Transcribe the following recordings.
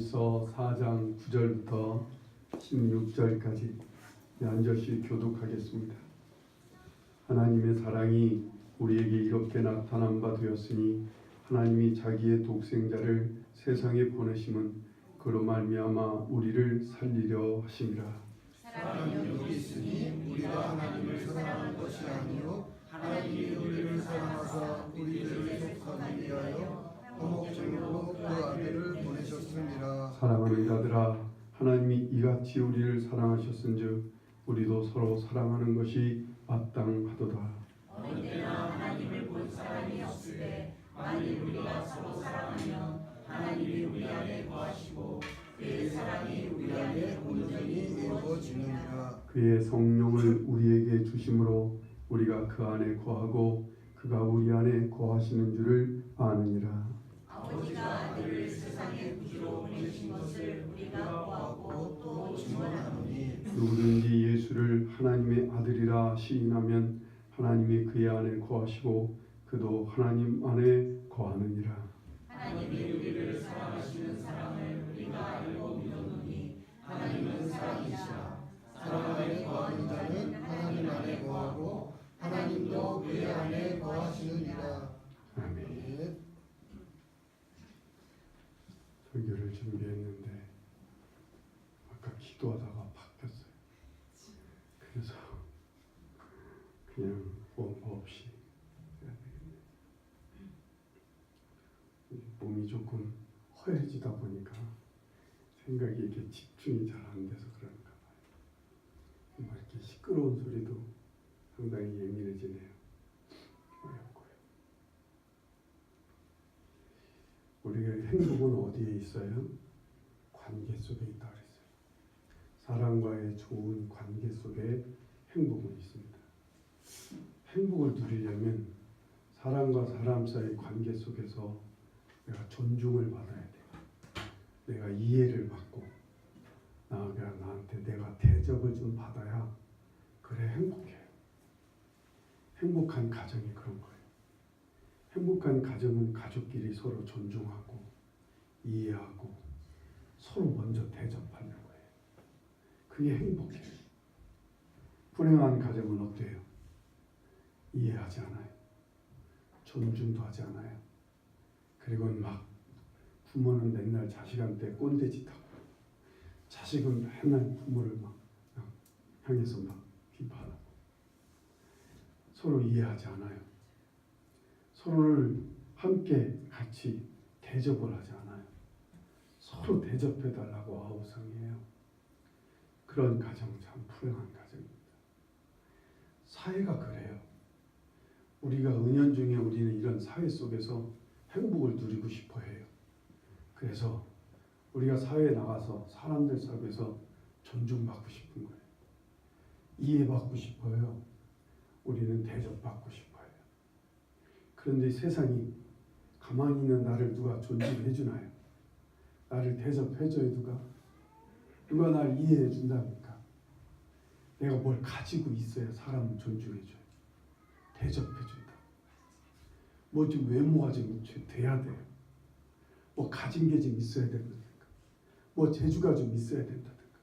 요한일서 4장 9절부터 16절까지 한 절씩 교독하겠습니다. 하나님의 사랑이 우리에게 이렇게 나타난 바 되었으니 하나님이 자기의 독생자를 세상에 보내심은 그로 말미암아 우리를 살리려 하심이라. 사랑은 여기 있으니 우리가 하나님을 사랑한 것이 아니요 하나님이 우리를 사랑하사 우리를 속하기 위하여 화목제물로 그 아들을 보내셨습니다. 사랑하는 자들아, 하나님이 이같이 우리를 사랑하셨은즉 우리도 서로 사랑하는 것이 마땅하도다. 어느 때나 하나님을 본 사람이 없으되 만일 우리가 서로 사랑하면 하나님이 우리 안에 거하시고 그의 사랑이 우리 안에 온전히 이루어지느니라. 그의 성령을 우리에게 주심으로 우리가 그 안에 거하고 그가 우리 안에 거하시는 줄을 아느니라. 아버지가 아들을 세상에 구주로 보내신 것을 우리가 보았고 또 증언하노니 누구든지 예수를 하나님의 아들이라 시인하면 하나님이 그의 안에 거하시고 그도 하나님 안에 거하느니라. 하나님이 우리를 사랑하시는 사랑을 우리가 알고 믿었노니 하나님은 사랑이시라. 사랑 안에 거하는 자는 하나님 안에 거하고 하나님도 그의 안에 거하시느니라. 아멘. 예. 설교를 준비했는데 아까 기도하다가 바뀌었어요. 그래서 그냥 원고 없이 해야 되겠네요. 몸이 조금 허해지다 보니까 생각이 이렇게 집중이 잘 안 돼서 그런가 봐요. 뭐 이렇게 시끄러운 소리도 상당히 예민해지네요. 어렵고요. 우리가 행복은 어디에 있어요? 관계 속에 있다 그랬어요. 사람과의 좋은 관계 속에 행복은 있습니다. 행복을 누리려면 사람과 사람 사이 관계 속에서 내가 존중을 받아야 돼요. 내가 이해를 받고 나한테 내가 대접을 좀 받아야 그래 행복해요. 행복한 가정이 그런 거예요. 행복한 가정은 가족끼리 서로 존중하고 이해하고 서로 먼저 대접하려고 해요. 그게 행복해요. 불행한 가정은 어때요? 이해하지 않아요. 존중도 하지 않아요. 그리고 막 부모는 맨날 자식한테 꼰대짓하고 자식은 맨날 부모를 막 향해서 막 비판하고 서로 이해하지 않아요. 서로를 함께 같이 대접을 하지 않아요. 서로 대접해달라고 아우성이에요. 그런 가정 참 불행한 가정입니다. 사회가 그래요. 우리가 은연중에 우리는 이런 사회 속에서 행복을 누리고 싶어 해요. 그래서 우리가 사회에 나가서 사람들 속에서 존중받고 싶은 거예요. 이해받고 싶어요. 우리는 대접받고 싶어요. 그런데 세상이 가만히 있는 나를 누가 존중해 주나요? 나를 대접해줘요 누가? 누가 나를 이해해 준답니까? 내가 뭘 가지고 있어야 사람을 존중해줘요. 대접해준다. 뭐 좀 외모가 좀 돼야 돼요. 뭐 가진 게 좀 있어야 된다든가. 뭐 재주가 좀 있어야 된다든가.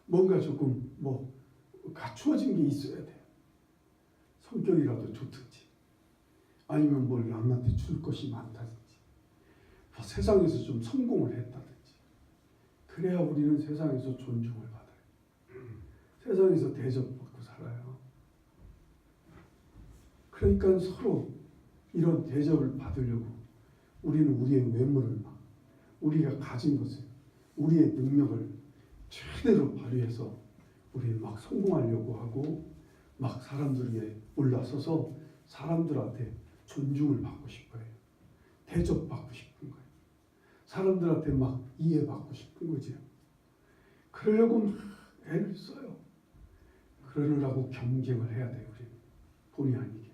뭔가 조금 뭐 갖추어진 게 있어야 돼요. 성격이라도 좋든지. 아니면 뭘 남한테 줄 것이 많다든지. 뭐 세상에서 좀 성공을 했다든지. 그래야 우리는 세상에서 존중을 받아요. 세상에서 대접받고 살아요. 그러니까 서로 이런 대접을 받으려고 우리는 우리의 외모를 막 우리가 가진 것을 우리의 능력을 최대로 발휘해서 우리는 막 성공하려고 하고 막 사람들에게 올라서서 사람들한테 존중을 받고 싶어요. 대접받고 싶은 거예요. 사람들한테 막 이해받고 싶은 거죠. 그러려고 막 애를 써요. 그러느라고 경쟁을 해야 돼요. 우리는 본의 아니게.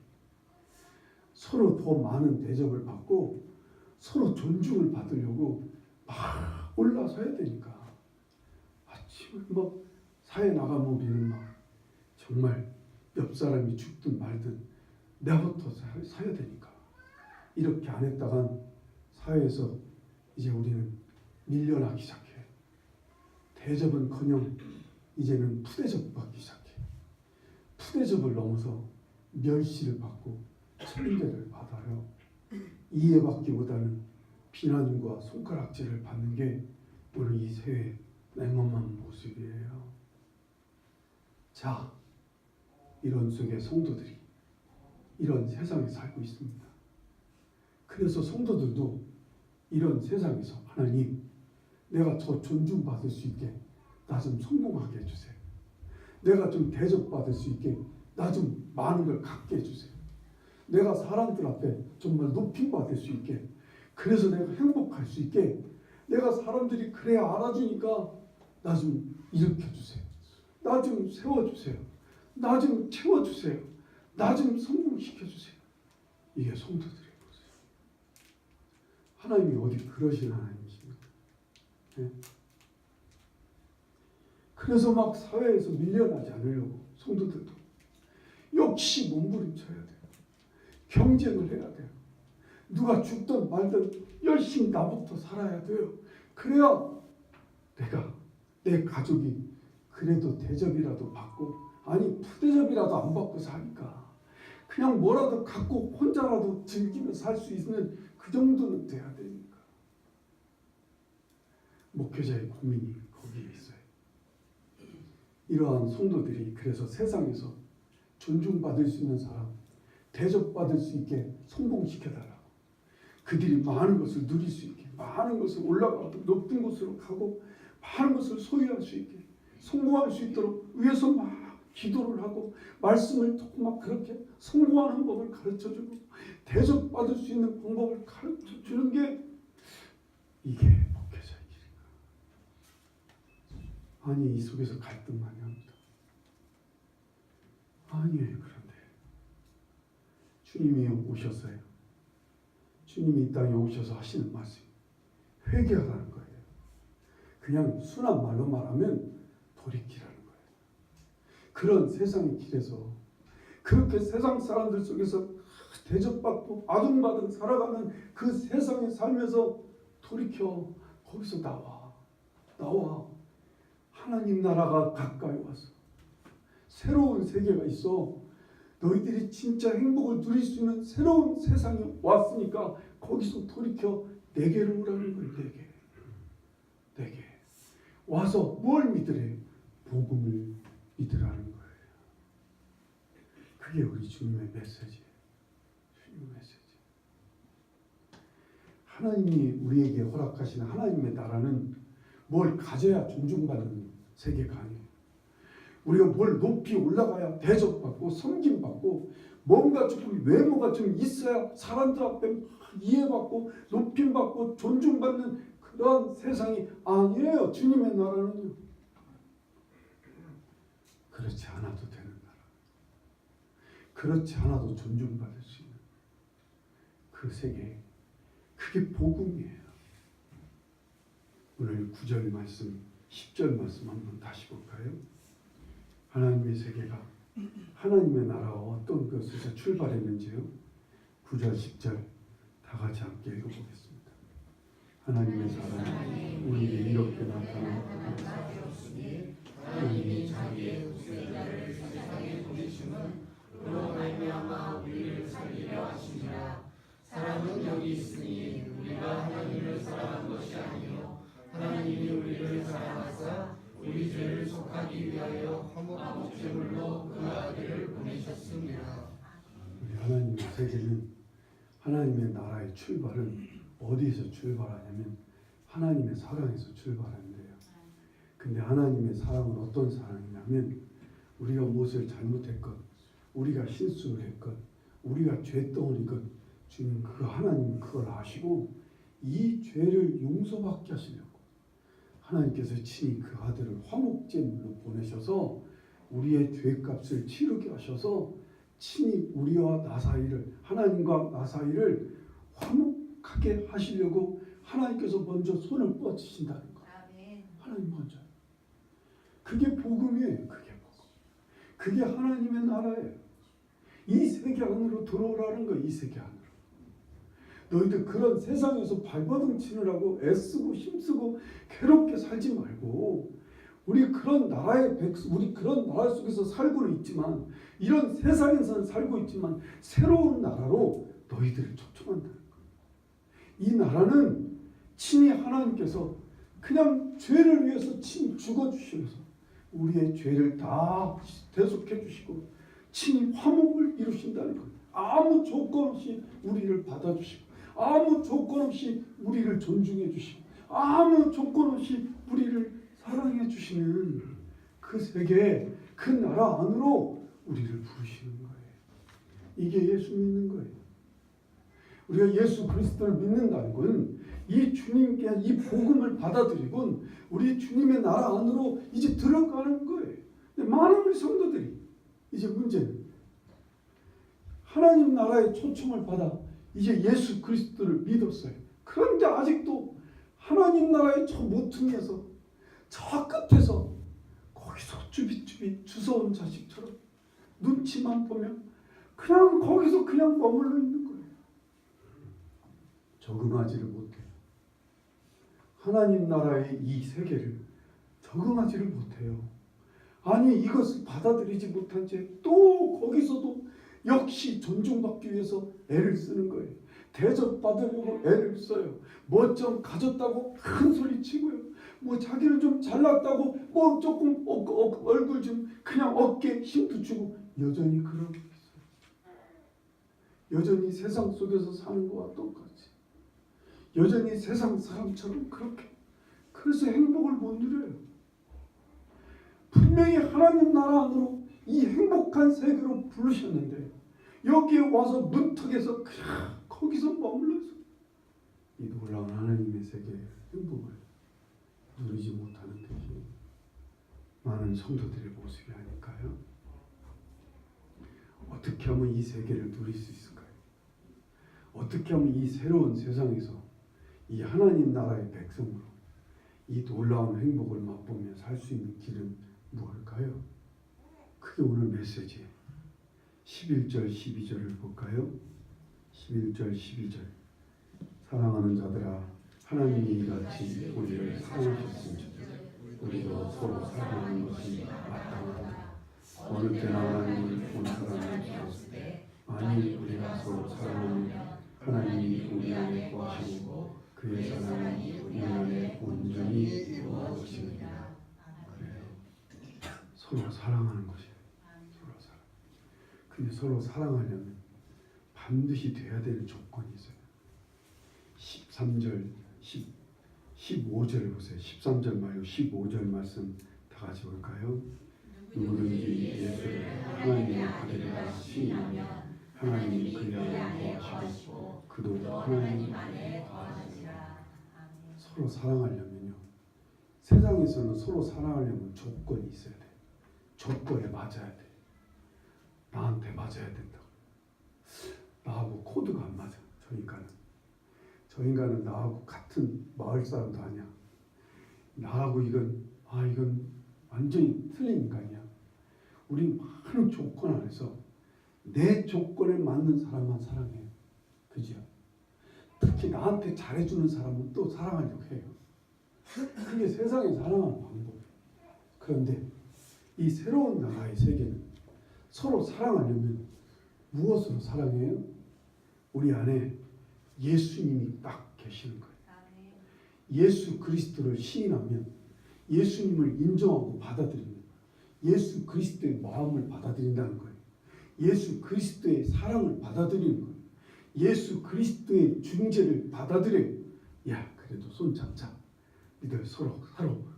서로 더 많은 대접을 받고 서로 존중을 받으려고 막 올라서야 되니까 아침에 막 사회 나가면 우리는 막 정말 옆 사람이 죽든 말든 내가부터 사야 되니까 이렇게 안 했다간 사회에서 이제 우리는 밀려나기 시작해. 대접은커녕 이제는 푸대접받기 시작해. 푸대접을 넘어서 멸시를 받고 천대를 받아요. 이해받기보다는 비난과 손가락질을 받는 게 오늘 이 세의 냉엄한 모습이에요. 자, 이런 속에 성도들이 이런 세상에 살고 있습니다. 그래서 성도들도 이런 세상에서 하나님, 내가 저 존중받을 수 있게 나 좀 성공하게 해주세요. 내가 좀 대접받을 수 있게 나 좀 많은 걸 갖게 해주세요. 내가 사람들 앞에 정말 높임받을 수 있게, 그래서 내가 행복할 수 있게, 내가 사람들이 그래야 알아주니까 나 좀 일으켜주세요. 나 좀 세워주세요. 나 좀 채워주세요. 나 좀 성공시켜주세요. 이게 성도들의 모습. 하나님이 어디 그러신 하나님이십니까? 네? 그래서 막 사회에서 밀려나지 않으려고 성도들도 역시 몸부림쳐야 돼요. 경쟁을 해야 돼요. 누가 죽든 말든 열심히 나부터 살아야 돼요. 그래야 내 가족이 그래도 대접이라도 받고, 아니 푸대접이라도 안 받고 사니까 그냥 뭐라도 갖고 혼자라도 즐기며 살 수 있는 그 정도는 돼야 되니까. 목회자의 고민이 거기에 있어요. 이러한 성도들이 그래서 세상에서 존중받을 수 있는 사람, 대접받을 수 있게 성공시켜달라고, 그들이 많은 것을 누릴 수 있게, 많은 것을 올라가고 높은 곳으로 가고 많은 것을 소유할 수 있게, 성공할 수 있도록 위해서 막 기도를 하고 말씀을 듣고 막 그렇게 성공하는 법을 가르쳐주고 대접받을 수 있는 방법을 가르쳐주는 게 이게 목회자의 길인가. 아니 이 속에서 갈등 많이 합니다. 아니 그런데 주님이 오셨어요. 주님이 이 땅에 오셔서 하시는 말씀, 회개하라는 거예요. 그냥 순한 말로 말하면 돌이키라는 거예요. 그런 세상의 길에서 그렇게 세상 사람들 속에서 대접받고 아둥바둥 살아가는 그 세상에 살면서 돌이켜 거기서 나와 하나님 나라가 가까이 와서 새로운 세계가 있어. 너희들이 진짜 행복을 누릴 수 있는 새로운 세상에 왔으니까 거기서 돌이켜 내게로 오라는 거예요. 내게 와서 뭘 믿으래? 복음을 믿으라는 거예요. 그게 우리 주님의 메시지예요. 주님의 메시지. 하나님이 우리에게 허락하신 하나님의 나라는 뭘 가져야 존중받는 세계가 아니에요. 우리가 뭘 높이 올라가야 대접받고 섬김받고 뭔가 조금 외모가 좀 있어야 사람들 앞에 이해받고 높임받고 존중받는 그런 세상이 아니에요. 주님의 나라는요. 그렇지 않아도 되는 나라. 그렇지 않아도 존중받을 수 있는 그 세계. 그게 복음이에요. 오늘 9절 말씀, 10절 말씀 한번 다시 볼까요? 하나님의 세계가 하나님의 나라와 어떤 것에서 출발했는지요. 9절 10절 다 같이 함께 읽어보겠습니다. 하나님의 사랑이 우리에게 이렇게 나타나고 하나님이 자기의 독생자를 세상에 보내심은 그로 말미암아 우리를 살리려 하심이라. 사랑은 여기 있으니 우리가 하나님을 사랑한 것이 아니요 하나님이 우리를 사랑하사 우리 죄를 속하기 위하여 화목제물로 그 아들을 보내셨습니다. 우리 하나님의 세계는, 하나님의 나라의 출발은 어디에서 출발하냐면 하나님의 사랑에서 출발한대요. 근데 하나님의 사랑은 어떤 사랑이냐면 우리가 무엇을 잘못했건, 우리가 실수를 했건, 우리가 죄덩어리건 주님 하나님 그걸 아시고 이 죄를 용서받게 하시려고 하나님께서 친히 그 아들을 화목제물로 보내셔서 우리의 죄값을 치르게 하셔서 친히 우리와 나 사이를, 하나님과 나 사이를 화목하게 하시려고 하나님께서 먼저 손을 뻗치신다는 거예요. 하나님 먼저. 그게 복음이에요. 그게 복음. 그게 하나님의 나라예요. 이 세계 안으로 들어오라는 거예요. 이 세계 안으로. 너희들 그런 세상에서 발버둥 치느라고 애쓰고 힘쓰고 괴롭게 살지 말고 우리 그런 나라의 우리 그런 나라 속에서 살고는 있지만 이런 세상에서는 살고 있지만 새로운 나라로 너희들을 초청한다는 거예요. 이 나라는 친히 하나님께서 그냥 죄를 위해서 친히 죽어주시면서 우리의 죄를 다 대속해 주시고 친히 화목을 이루신다는 거예요. 아무 조건 없이 우리를 받아주시고 아무 조건 없이 우리를 존중해 주시고 아무 조건 없이 우리를 사랑해 주시는 그 세계, 그 나라 안으로 우리를 부르시는 거예요. 이게 예수 믿는 거예요. 우리가 예수 그리스도를 믿는다는 건 이 주님께 이 복음을 받아들이고 우리 주님의 나라 안으로 이제 들어가는 거예요. 근데 많은 우리 성도들이 이제 문제는 하나님 나라의 초청을 받아 이제 예수 그리스도를 믿었어요. 그런데 아직도 하나님 나라의 저 모퉁이에서 저 끝에서 거기서 쭈빗쭈빗 주워온 자식처럼 눈치만 보면 그냥 거기서 그냥 머물러 있는 거예요. 적응하지를 못해요. 하나님 나라의 이 세계를 적응하지를 못해요. 아니 이것을 받아들이지 못한 채 또 거기서도 역시 존중받기 위해서 애를 쓰는 거예요. 대접받으려고 애를 써요. 뭐 좀 가졌다고 큰 소리 치고요. 뭐 자기는 좀 잘났다고 뭐 조금 얼굴 좀 그냥 어깨에 힘도 주고 여전히 그러고 있어요. 여전히 세상 속에서 사는 것과 똑같이 여전히 세상 사람처럼 그렇게 그래서 행복을 못 누려요. 분명히 하나님 나라 안으로 이 행복한 세계로 부르셨는데 여기에 와서 문턱에서 그냥 거기서 머물러서 이 놀라운 하나님의 세계의 행복을 누리지 못하는 것이 많은 성도들의 모습이 아닐까요? 어떻게 하면 이 세계를 누릴 수 있을까요? 어떻게 하면 이 새로운 세상에서 이 하나님 나라의 백성으로 이 놀라운 행복을 맛보며 살 수 있는 길은 무엇일까요? 그게 오늘 메시지예요. 11절 12절을 볼까요? 11절 12절 사랑하는 자들아 하나님이 이같이 우리를 사랑하셨으니 우리도 서로 사랑하는 것이 마땅하다. 어느 때나 하나님을 본 사람이 없을 때 만일 우리가 서로 사랑하면 하나님이 우리 안에 거하시고 그의 사랑이 우리 안에 온전히 이루어지느니라. 서로 사랑하는 것이에요. 서로 사랑. 근데 서로 사랑하려면 반드시 돼야 되는 조건이 있어요. 13절, 15절 보세요. 13절 말고 15절 말씀 다 같이 볼까요? 누구든지 예수를 하나님의 아들이라 시인하면 하나님이 그의 안에 거하시고 그도 하나님 안에 거하시리라. 서로 사랑하려면요. 세상에서는 서로 사랑하려면 조건이 있어야 돼요. 조건에 맞아야 돼. 나한테 맞아야 된다고. 나하고 코드가 안 맞아. 저 인간은 나하고 같은 마을 사람도 아니야. 나하고 이건 완전히 틀린 인간이야. 우리 많은 조건 안에서 내 조건에 맞는 사람만 사랑해요. 그죠? 특히 나한테 잘해주는 사람은 또 사랑하려고 해요. 그게 세상에 사랑하는 방법이에요. 그런데 이 새로운 나라의 세계는 서로 사랑하려면 무엇으로 사랑해요? 우리 안에 예수님이 딱 계시는 거예요. 예수 그리스도를 시인하면 예수님을 인정하고 받아들이는 예수 그리스도의 마음을 받아들인다는 거예요. 예수 그리스도의 사랑을 받아들이는 거예요. 예수 그리스도의 중재를 받아들여요. 야, 그래도 손잡자. 니들 서로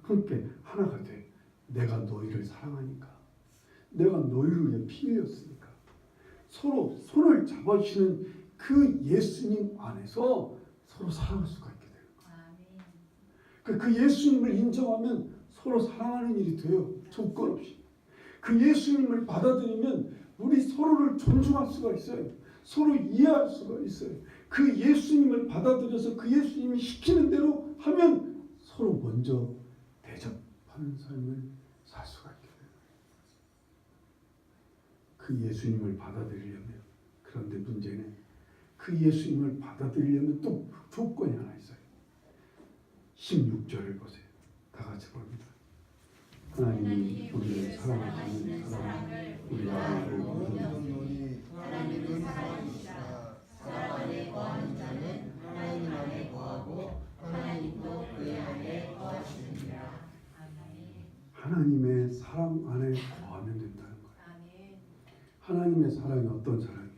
함께 하나가 돼. 내가 너희를 사랑하니까. 내가 너희를 위해 피 흘렸으니까. 서로 손을 잡아주시는 그 예수님 안에서 서로 사랑할 수가 있게 돼요. 그 예수님을 인정하면 서로 사랑하는 일이 돼요. 조건 없이. 그 예수님을 받아들이면 우리 서로를 존중할 수가 있어요. 서로 이해할 수가 있어요. 그 예수님을 받아들여서 그 예수님이 시키는 대로 하면 서로 먼저 대접하는 삶을 살 수가 있게 돼요. 그 예수님을 받아들이려면 그런데 문제는 그 예수님을 받아들이려면 또 조건이 하나 있어요. 16절을 보세요. 다 같이 봅니다. 하나님이 우리를 사랑하시는 사랑을 우리가 알고 믿노니 하나님은 사랑이시라. 사랑 안에 거하는 자는 하나님 안에 거하고 하나님도 그의 안에 거하시느니라. 하나님의 사랑 안에 거하면 된다는 거예요. 하나님의 사랑이 어떤 사랑이에요?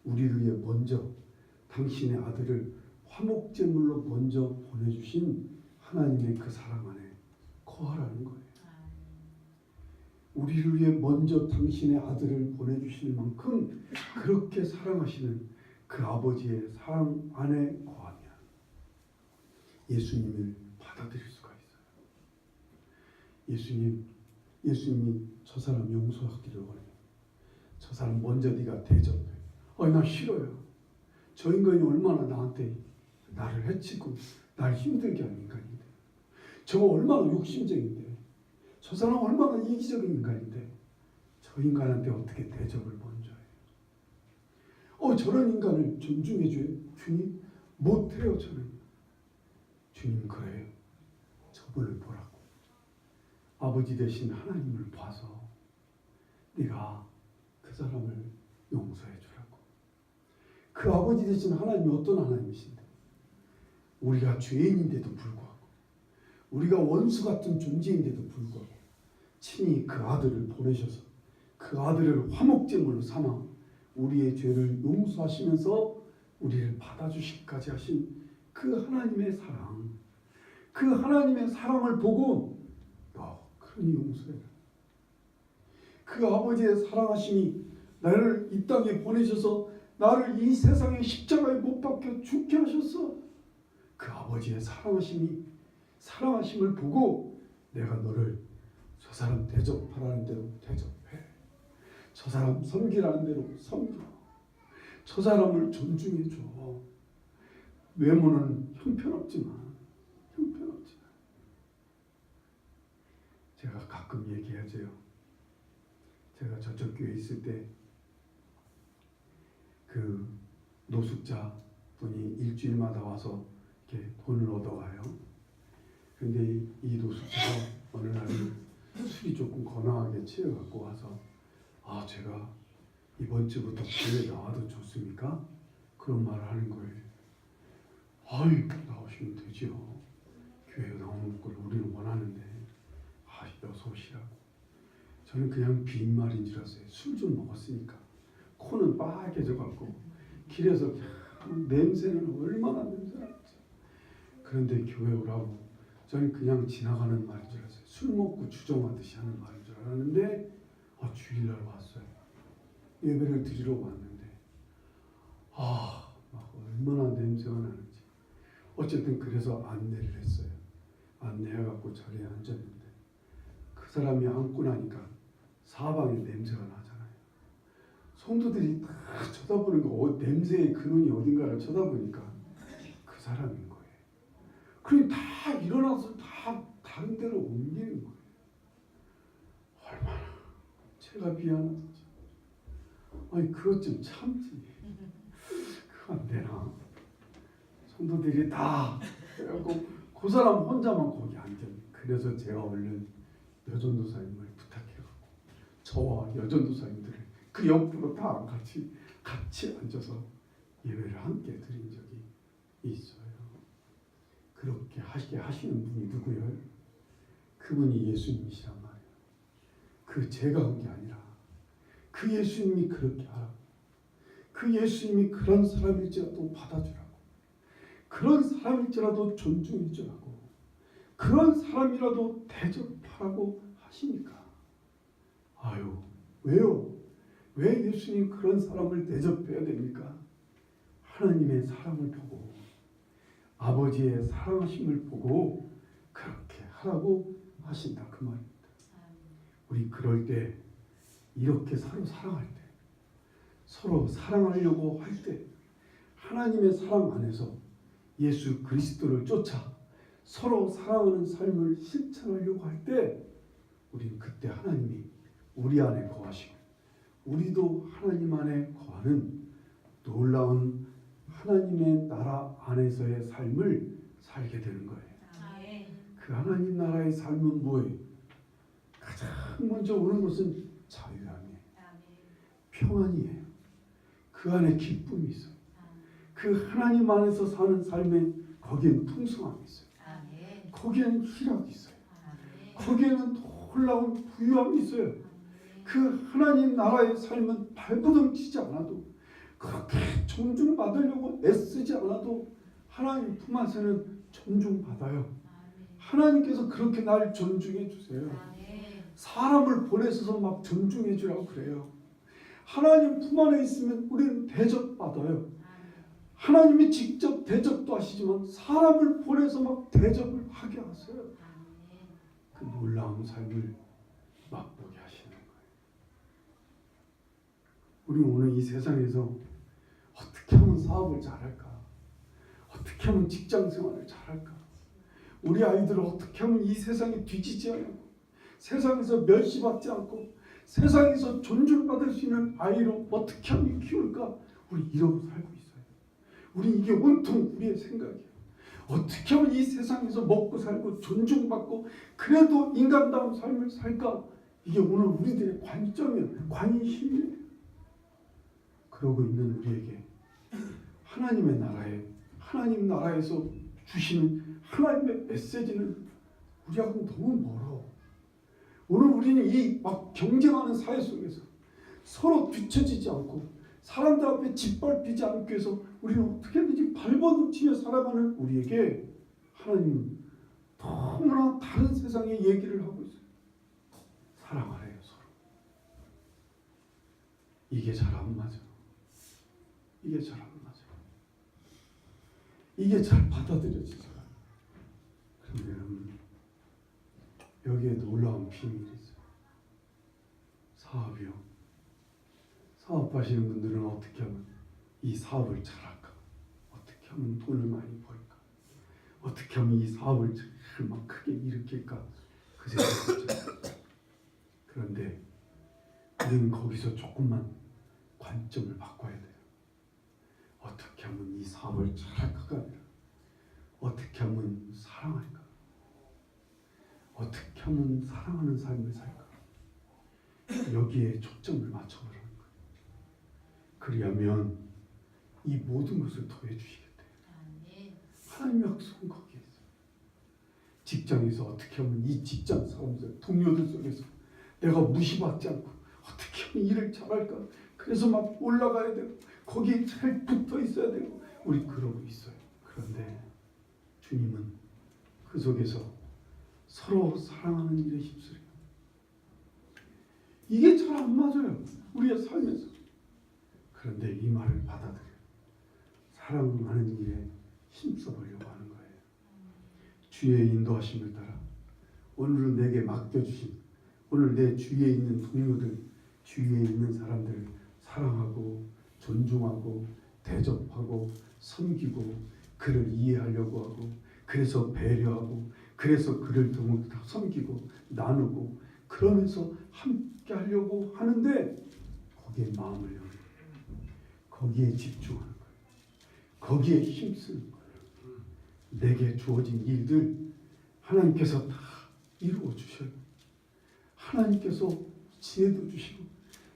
우리를 위해 먼저 당신의 아들을 화목제물로 먼저 보내주신 하나님의 그 사랑 안에 거하라는 거예요. 우리를 위해 먼저 당신의 아들을 보내주실 만큼 그렇게 사랑하시는 그 아버지의 사랑 안에 거하면 예수님을 받아들일 수가 있어요. 예수님이 저 사람 용서하기를 원해요. 저 사람 먼저 네가 대접해. 나 싫어요. 저 인간이 얼마나 나한테 나를 해치고 날 힘들게 하는 인간인데, 저거 얼마나 욕심쟁인데, 저 사람 얼마나 이기적인 인간인데 저 인간한테 어떻게 대접을 먼저 해요? 저런 인간을 존중해줘요? 주님? 못해요. 저는. 주님 그래요. 저분을 보라고. 아버지 되신 하나님을 봐서 네가 그 사람을 용서해 주라고. 그 아버지 되신 하나님이 어떤 하나님이신데, 우리가 죄인인데도 불구하고, 우리가 원수 같은 존재인데도 불구하고 친히 그 아들을 보내셔서 그 아들을 화목제물로 삼아 우리의 죄를 용서하시면서 우리를 받아주시기까지 하신 그 하나님의 사랑, 그 하나님의 사랑을 보고 그러니 용서해라. 그 아버지의 사랑하심이 나를 이 땅에 보내셔서 나를 이 세상의 십자가에 못 박혀 죽게 하셨어. 그 아버지의 사랑하심을 보고 내가 너를 저 사람 대접하라는 대로 대접해. 저 사람 섬기라는 대로 섬겨. 저 사람을 존중해줘. 외모는 형편없지만 제가 가끔 얘기하죠. 제가 저쪽 교회에 있을 때 그 노숙자 분이 일주일마다 와서 이렇게 돈을 얻어가요. 그런데 이 노숙자가 어느 날은 술이 조금 건강하게 취해갖고 와서 제가 이번 주부터 교회 나와도 좋습니까? 그런 말을 하는 거예요. 나오시면 되죠. 교회에 나오는 걸 우리는 원하는데 어서 오시라고. 저는 그냥 빈말인 줄 알았어요. 술 좀 먹었으니까. 코는 빨개져갖고 길에서 냄새는 얼마나 냄새나지. 그런데 교회 오라고 저는 그냥 지나가는 말인 줄 알았어요. 술 먹고 주정하듯이 하는 말인 줄 알았는데 주일날 왔어요. 예배를 드리러 왔는데 막 얼마나 냄새가 나는지. 어쨌든 그래서 안내를 했어요. 안내해갖고 자리에 앉았는데 그 사람이 앉고 나니까 사방에 냄새가 나잖아요. 성도들이 다 쳐다보는 거, 냄새의 근원이 어딘가를 쳐다보니까 그 사람인 거예요. 그럼 다 일어나서 다 다른 데로 옮기는 거예요. 얼마나 제가 미안하지. 그것 좀 참지. 그거 안 되나? 성도들이 다 그래갖고 그 사람 혼자만 거기 앉아. 그래서 제가 얼른 여전도사님을 부탁해갖고 저와 여전도사님들을 그 옆으로 다 같이 앉아서 예배를 함께 드린 적이 있어요. 그렇게 하시게 하시는 분이 누구예요? 그분이 예수님이시란 말이에요. 그 제가 한 게 아니라 그 예수님이 그렇게 하라고. 그 예수님이 그런 사람일지라도 받아주라고. 그런 사람일지라도 존중해주라고. 그런 사람이라도 대접하라고 하시니까. 왜요? 왜 예수님 그런 사람을 대접해야 됩니까? 하나님의 사랑을 보고 아버지의 사랑하심을 보고 그렇게 하라고 하신다 그 말입니다. 우리 그럴 때 이렇게 서로 사랑할 때, 서로 사랑하려고 할 때, 하나님의 사랑 안에서 예수 그리스도를 쫓아 서로 사랑하는 삶을 실천하려고 할 때 우리는 그때 하나님이 우리 안에 거하시고 우리도 하나님 안에 거하는 놀라운 하나님의 나라 안에서의 삶을 살게 되는 거예요. 그 하나님 나라의 삶은 뭐예요? 가장 먼저 오는 것은 자유함이에요. 평안이에요. 그 안에 기쁨이 있어요. 그 하나님 안에서 사는 삶에 거기에는 풍성함이 있어요. 거기에는 희락이 있어요. 거기에는 놀라운 부유함이 있어요. 그 하나님 나라의 삶은 발버둥치지 않아도 그렇게 존중받으려고 애쓰지 않아도 하나님 품 안에서는 존중받아요. 하나님께서 그렇게 날 존중해 주세요. 사람을 보내셔서 막 존중해 주라고 그래요. 하나님 품 안에 있으면 우리는 대접받아요. 하나님이 직접 대접도 하시지만 사람을 보내서 막 대접을 하게 하세요. 그 놀라운 삶을 맛보게 하시는 거예요. 우리 오늘 이 세상에서 어떻게 하면 사업을 잘할까? 어떻게 하면 직장 생활을 잘할까? 우리 아이들을 어떻게 하면 이 세상에 뒤지지 않고 세상에서 멸시받지 않고 세상에서 존중받을 수 있는 아이로 어떻게 하면 키울까? 우리 이러고 살고 있어요. 우리 이게 온통 우리의 생각이에요. 어떻게 하면 이 세상에서 먹고 살고 존중받고 그래도 인간다운 삶을 살까? 이게 오늘 우리들의 관점이에요. 관심이에요. 그러고 있는 우리에게 하나님의 나라에 하나님 나라에서 주시는 하나님의 메시지는 우리하고는 너무 멀어. 오늘 우리는 이 막 경쟁하는 사회 속에서 서로 뒤처지지 않고 사람들 앞에 짓밟히지 않기 위해서 우리는 어떻게든지 발버둥치며 살아가는 우리에게 하나님은 너무나 다른 세상의 얘기를 하고 있어요. 사랑하래요 서로. 이게 잘 안 맞아. 이게 잘 안 맞아. 이게 잘 받아들여지지 않아. 그런데 여러분 여기에 놀라운 비밀이 있어요. 사업이요. 사업하시는 분들은 어떻게 하면 이 사업을 잘할까? 어떻게 하면 돈을 많이 벌까? 어떻게 하면 이 사업을 막 크게 일으킬까? 그 생각이죠. 그런데 우리는 거기서 조금만 관점을 바꿔야 돼요. 어떻게 하면 이 사업을 잘할까가 아니라 어떻게 하면 사랑할까? 어떻게 하면 사랑하는 삶을 살까? 여기에 초점을 맞춰보라는 거예요. 그리하면 이 모든 것을 더해 주시겠대요. 하나님의 약속은 거기에 있어요. 직장에서 어떻게 하면 이 직장 사람들, 동료들 속에서 내가 무시받지 않고 어떻게 하면 일을 잘할까? 그래서 막 올라가야 되고 거기에 잘 붙어 있어야 되고 우리 그러고 있어요. 그런데 주님은 그 속에서 서로 사랑하는 일에 힘쓰래요. 이게 잘 안 맞아요. 우리의 삶에서. 그런데 이 말을 받아들여요. 사랑하는 일에 힘써보려고 하는 거예요. 주의 인도하심을 따라 오늘은 내게 맡겨주신 오늘 내 주위에 있는 동료들, 주위에 있는 사람들을 사랑하고 존중하고 대접하고 섬기고 그를 이해하려고 하고 그래서 배려하고 그래서 그를 더 섬기고 나누고 그러면서 함께 하려고 하는데 거기에 마음을 열어요. 거기에 집중하는 거예요. 거기에 힘쓰는 거예요. 내게 주어진 일들 하나님께서 다 이루어 주셔요. 하나님께서 지혜도 주시고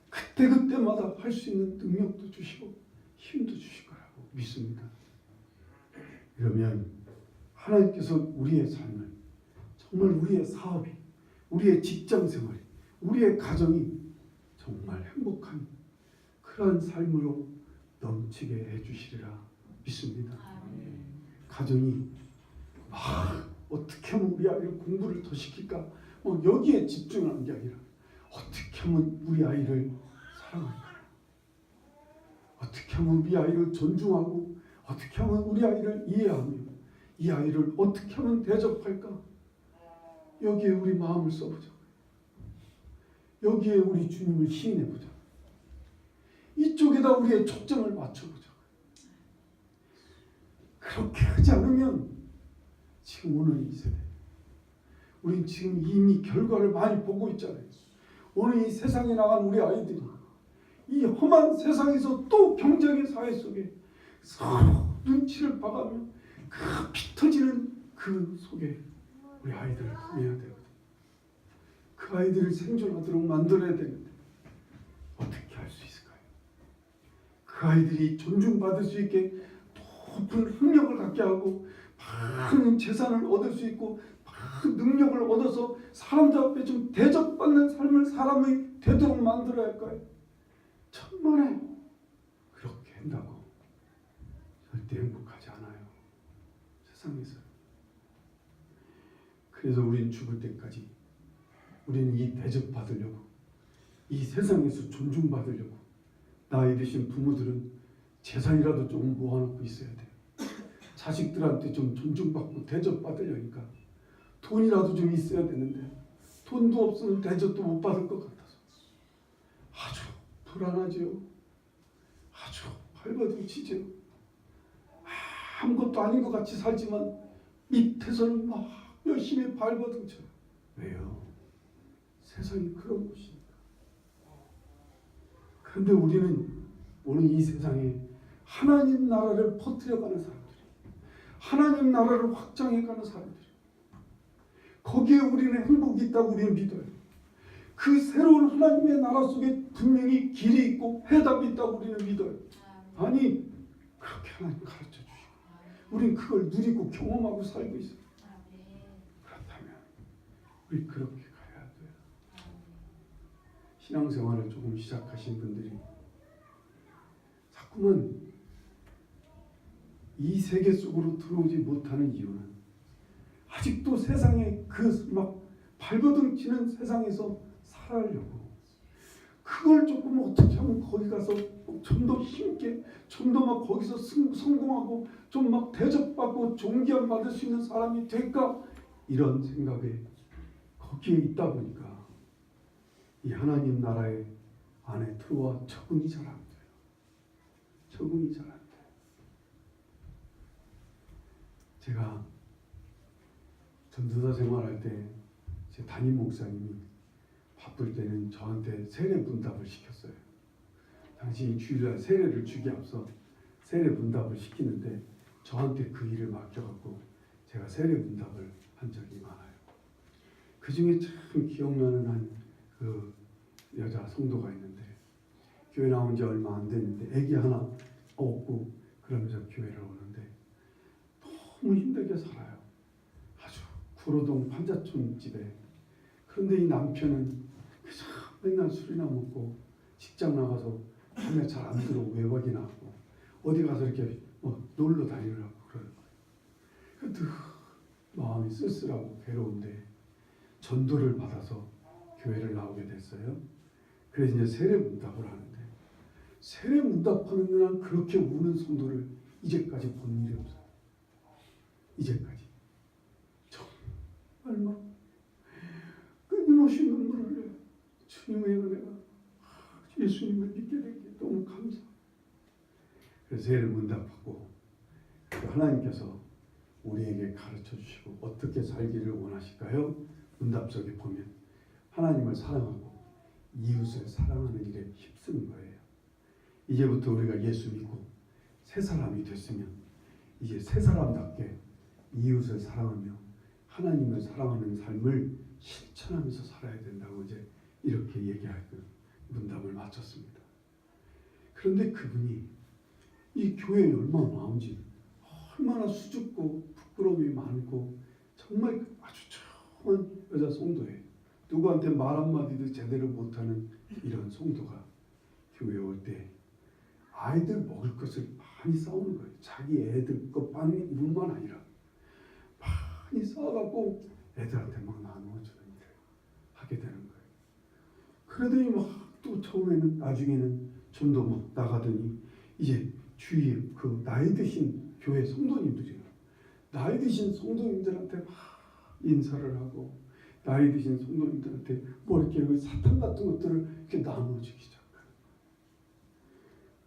그때그때마다 할 수 있는 능력도 주시고 힘도 주실 거라고 믿습니다. 이러면 하나님께서 우리의 삶을 정말 우리의 사업이 우리의 직장 생활이 우리의 가정이 정말 행복한 그러한 삶으로 넘치게 해주시리라 믿습니다. 가정이 막 어떻게 하면 우리 아이를 공부를 더 시킬까 여기에 집중하는 게 아니라 어떻게 하면 우리 아이를 사랑할까? 어떻게 하면 우리 아이를 존중하고 어떻게 하면 우리 아이를 이해하며 이 아이를 어떻게 하면 대접할까? 여기에 우리 마음을 써보자. 여기에 우리 주님을 시인해보자. 이쪽에다 우리의 초점을 맞춰보자. 그렇게 하지 않으면 지금 오늘 이 세대 우린 지금 이미 결과를 많이 보고 있잖아요. 오늘 이 세상에 나간 우리 아이들이 이 험한 세상에서 또 경쟁의 사회 속에 서로 눈치를 봐가며 그 피 터지는 그 속에 우리 아이들을 보내야 되거든. 그 아이들을 생존하도록 만들어야 되는데 어떻게 할 수 있을까요? 그 아이들이 존중받을 수 있게 높은 학력을 갖게 하고 많은 재산을 얻을 수 있고 많은 능력을 얻어서 사람들 앞에 좀 대접받는 삶을 사람이 되도록 만들어야 할까요? 천만에 그렇게 한다고 절대 행복하지 않아요. 세상에서. 그래서 우린 죽을 때까지 우리는 이 대접받으려고, 이 세상에서 존중받으려고, 나이 드신 부모들은 재산이라도 좀 모아놓고 있어야 돼. 자식들한테 좀 존중받고 대접받으려니까 돈이라도 좀 있어야 되는데 돈도 없으면 대접도 못 받을 것 같아서 아주 불안하지요. 아주 발버둥치지요. 아무것도 아닌 것 같이 살지만 밑에서는 막 열심히 발버둥쳐요. 왜요? 세상이 그런 곳이니까. 그런데 우리는 오늘 이 세상에 하나님 나라를 퍼뜨려가는 사람들이, 하나님 나라를 확장해가는 사람들이, 거기에 우리는 행복이 있다고 우리는 믿어요. 그 새로운 하나님의 나라 속에 분명히 길이 있고 해답이 있다고 우리는 믿어요. 아니 그렇게 하나님 가르쳐 주시고 우리는 그걸 누리고 경험하고 살고 있어요. 그렇다면 우리 그렇게 가야 돼요. 신앙생활을 조금 시작하신 분들이 자꾸만 이 세계 속으로 들어오지 못하는 이유는 아직도 세상에 그 막 발버둥 치는 세상에서 살아려고, 그걸 조금 어떻게 하면 거기 가서 좀 더 힘있게, 좀 더 막 거기서 성공하고 좀 막 대접받고 존귀함 받을 수 있는 사람이 될까, 이런 생각에 거기에 있다 보니까 이 하나님 나라의 안에 들어와 적응이 잘 안 돼요. 적응이 잘 안 돼요. 제가 전도사 생활할 때 제 담임 목사님이 바쁠 때는 저한테 세례 문답을 시켰어요. 당시 주일날 세례를 주기 앞서 세례 문답을 시키는데 저한테 그 일을 맡겨갖고 제가 세례 문답을 한 적이 많아요. 그 중에 참 기억나는 한 그 여자 성도가 있는데 교회 나온 지 얼마 안 됐는데 아기 하나 없고 그러면서 교회를 오는데 너무 힘들게 살아요. 아주 구로동 판자촌 집에. 그런데 이 남편은 그저 맨날 술이나 먹고 직장 나가서 밤에 잘 안 들어오고 외박이 나고 어디 가서 이렇게 뭐 놀러 다니려고 그러는 거예요. 그래도 마음이 쓸쓸하고 괴로운데 전도를 받아서 교회를 나오게 됐어요. 그래서 이제 세례 문답을 하는데 세례 문답하는 날 그렇게 우는 성도를 이제까지 본 일이 없어요. 이제까지 정말 막 끊임없이 눈물을 흘려요. 주님의 은혜가, 예수님을 믿게 된 게 너무 감사해요. 그래서 세례 문답하고 하나님께서 우리에게 가르쳐 주시고 어떻게 살기를 원하실까요? 문답 속에 보면 하나님을 사랑하고 이웃을 사랑하는 일에 힘쓰는 거예요. 이제부터 우리가 예수 믿고 새 사람이 됐으면 이제 새 사람답게 이웃을 사랑하며 하나님을 사랑하는 삶을 실천하면서 살아야 된다고 이제 이렇게 얘기하고 문답을 마쳤습니다. 그런데 그분이 이 교회에 얼마나 나온지, 얼마나 수줍고 부끄러움이 많고 정말 아주 조용한 여자 성도예요. 누구한테 말 한마디도 제대로 못하는 이런 성도가 교회에 올 때 아이들 먹을 것을 많이 싸우는 거예요. 자기 애들 것뿐만 아니라 많이 싸워갖고 애들한테 막 나누어주는 일을 하게 되는 거예요. 그러더니 막 또 처음에는 나중에는 좀 더 막 나가더니 이제 주위에 그 나이 드신 교회 성도님들이요. 나이 드신 성도님들한테 막 인사를 하고 나이 드신 성도님들한테 뭐 이렇게 사탕 같은 것들을 이렇게 나눠주기 시작해요.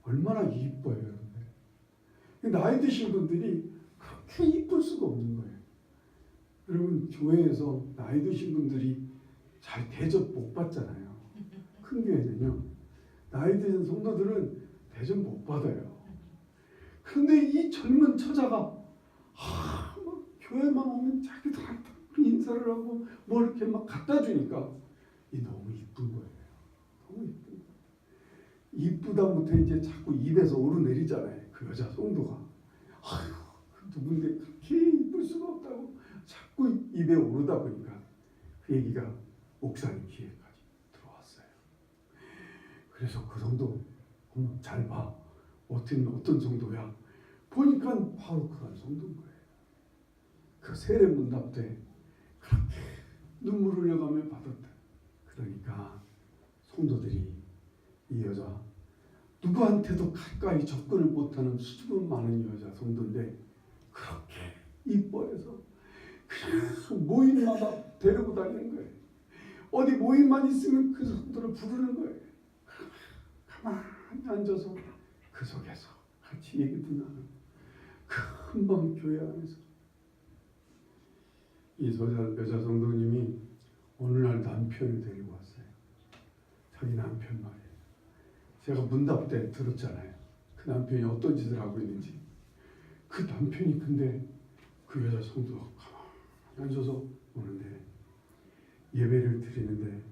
얼마나 이뻐요, 여러분들. 나이 드신 분들이 그렇게 이쁠 수가 없는 거예요. 여러분, 교회에서 나이 드신 분들이 잘 대접 못 받잖아요. 큰 교회는요, 나이 드신 성도들은 대접 못 받아요. 그런데 이 젊은 처자가 막 교회만 오면 자기들한테 인사를 하고 뭐 이렇게 막 갖다 주니까 이 너무 이쁜 거예요. 너무 이쁜 거예요. 이쁘다 못해 이제 자꾸 입에서 오르내리잖아요. 그 여자 성도가 아유 그 누군데 그렇게 이쁠 수가 없다고 자꾸 입에 오르다 보니까 그 얘기가 목사님 귀에까지 들어왔어요. 그래서 그 성도 잘 봐. 어떤 성도야? 보니까 바로 그런 성도인 거예요. 그 세례 문답 때 그렇게 눈물 흘려가며 받았다. 그러니까 성도들이 이 여자 누구한테도 가까이 접근을 못하는 수줍음 많은 여자 성도인데 그렇게 이뻐해서 그냥 모임마다 데리고 다니는 거예요. 어디 모임만 있으면 그 성도를 부르는 거예요. 가만히 앉아서 그 속에서 같이 얘기도 나누고 금방 교회 안에서 이 여자 성도님이 어느 날 남편을 데리고 왔어요. 자기 남편 말이에요. 제가 문답 때 들었잖아요. 그 남편이 어떤 짓을 하고 있는지. 그 남편이 근데 그 여자 성도가 가만히 앉아서 오는데 예배를 드리는데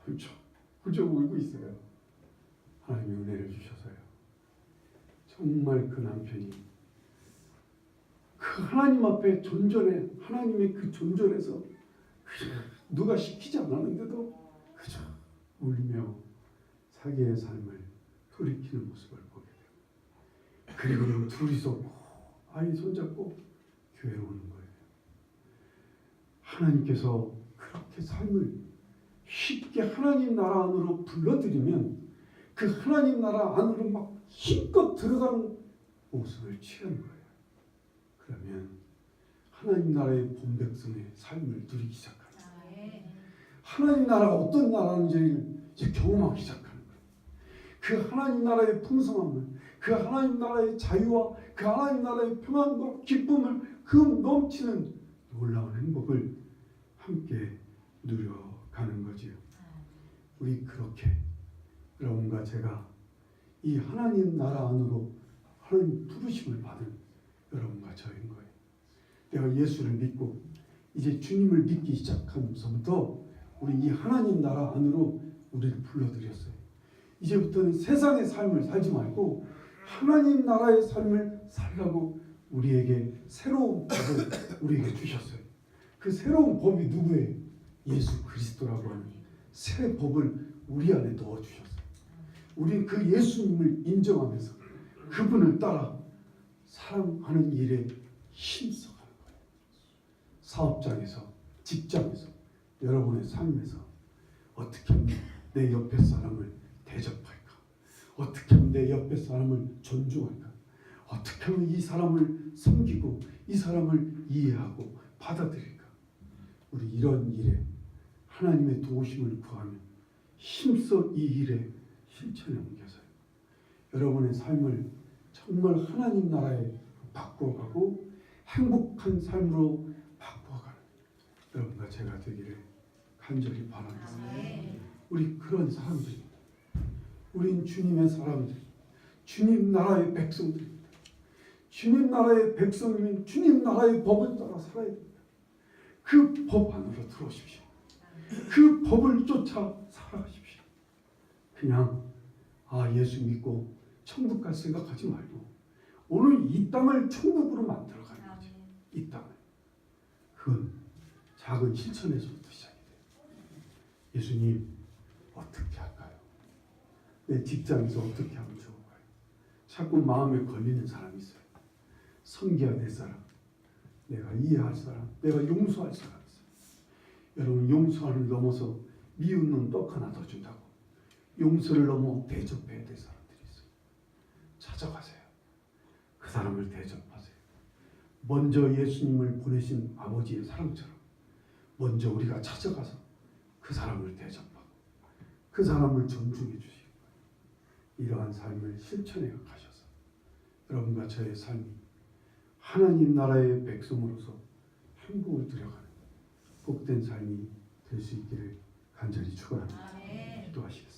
훌쩍 울고 있어요. 하나님의 은혜를 주셔서요. 정말 그 남편이 그 하나님 앞에 존전해 하나님의 그 존전에서 누가 시키지 않았는데도 그저 울며 자기의 삶을 돌이키는 모습을 보게 돼요. 그리고 둘이서 아이 손잡고 교회로 오는 거예요. 하나님께서 그렇게 삶을 쉽게 하나님 나라 안으로 불러들이면 그 하나님 나라 안으로 막 힘껏 들어가는 모습을 취하는 거예요. 그러면 하나님 나라의 본백성의 삶을 누리기 시작하는 거예요. 하나님 나라가 어떤 나라인지를 이제 경험하기 시작하는 거예요. 그 하나님 나라의 풍성함을, 그 하나님 나라의 자유와 그 하나님 나라의 평안과 기쁨을 그 넘치는 놀라운 행복을 함께 누려가는 거지요. 우리 그렇게 여러분과 제가 이 하나님 나라 안으로 하나님 부르심을 받은 여러분과 저인 거예요. 내가 예수를 믿고 이제 주님을 믿기 시작하면서부터 우리 이 하나님 나라 안으로 우리를 불러들였어요. 이제부터는 세상의 삶을 살지 말고 하나님 나라의 삶을 살라고 우리에게 새로운 법을 우리에게 주셨어요. 그 새로운 법이 누구예요? 예수 그리스도라고 하는 새 법을 우리 안에 넣어주셨어요. 우리는 그 예수님을 인정하면서 그분을 따라 사랑하는 일에 힘써가는 거예요. 사업장에서, 직장에서, 여러분의 삶에서 어떻게 하면 내 옆에 사람을 대접할까? 어떻게 하면 내 옆에 사람을 존중할까? 어떻게 하면 이 사람을 섬기고 이 사람을 이해하고 받아들일까? 우리 이런 일에 하나님의 도우심을 구하며 힘써 이 일에 실천에 옮겨서요. 여러분의 삶을 정말 하나님 나라에 바꾸어가고 행복한 삶으로 바꾸어가는 여러분과 제가 되기를 간절히 바랍니다. 우리 그런 사람들입니다. 우린 주님의 사람들, 주님 나라의 백성들입니다. 주님 나라의 백성이면 주님 나라의 법을 따라 살아야 됩니다. 그 법 안으로 들어오십시오. 그 법을 쫓아 살아가십시오. 그냥 예수 믿고 천국 갈 생각하지 말고 오늘 이 땅을 천국으로 만들어가는 거죠. 이 땅을. 그건 작은 실천에서부터 시작이 돼요. 예수님 어떻게 할까요? 내 직장에서 어떻게 하면 좋을까요? 자꾸 마음에 걸리는 사람이 있어요. 섬겨야 될 사람, 내가 이해할 사람, 내가 용서할 사람 있어요. 여러분 용서를 넘어서 미웃는 떡 하나 더 준다고 용서를 넘어 대접해야 될 사람들이 있어요. 찾아가세요. 그 사람을 대접하세요. 먼저 예수님을 보내신 아버지의 사랑처럼 먼저 우리가 찾아가서 그 사람을 대접하고 그 사람을 존중해 주시고 이러한 삶을 실천해 가셔서 여러분과 저의 삶이 하나님 나라의 백성으로서 행복을 누려가는 복된 삶이 될 수 있기를 간절히 축원합니다. 기도하시겠습니다.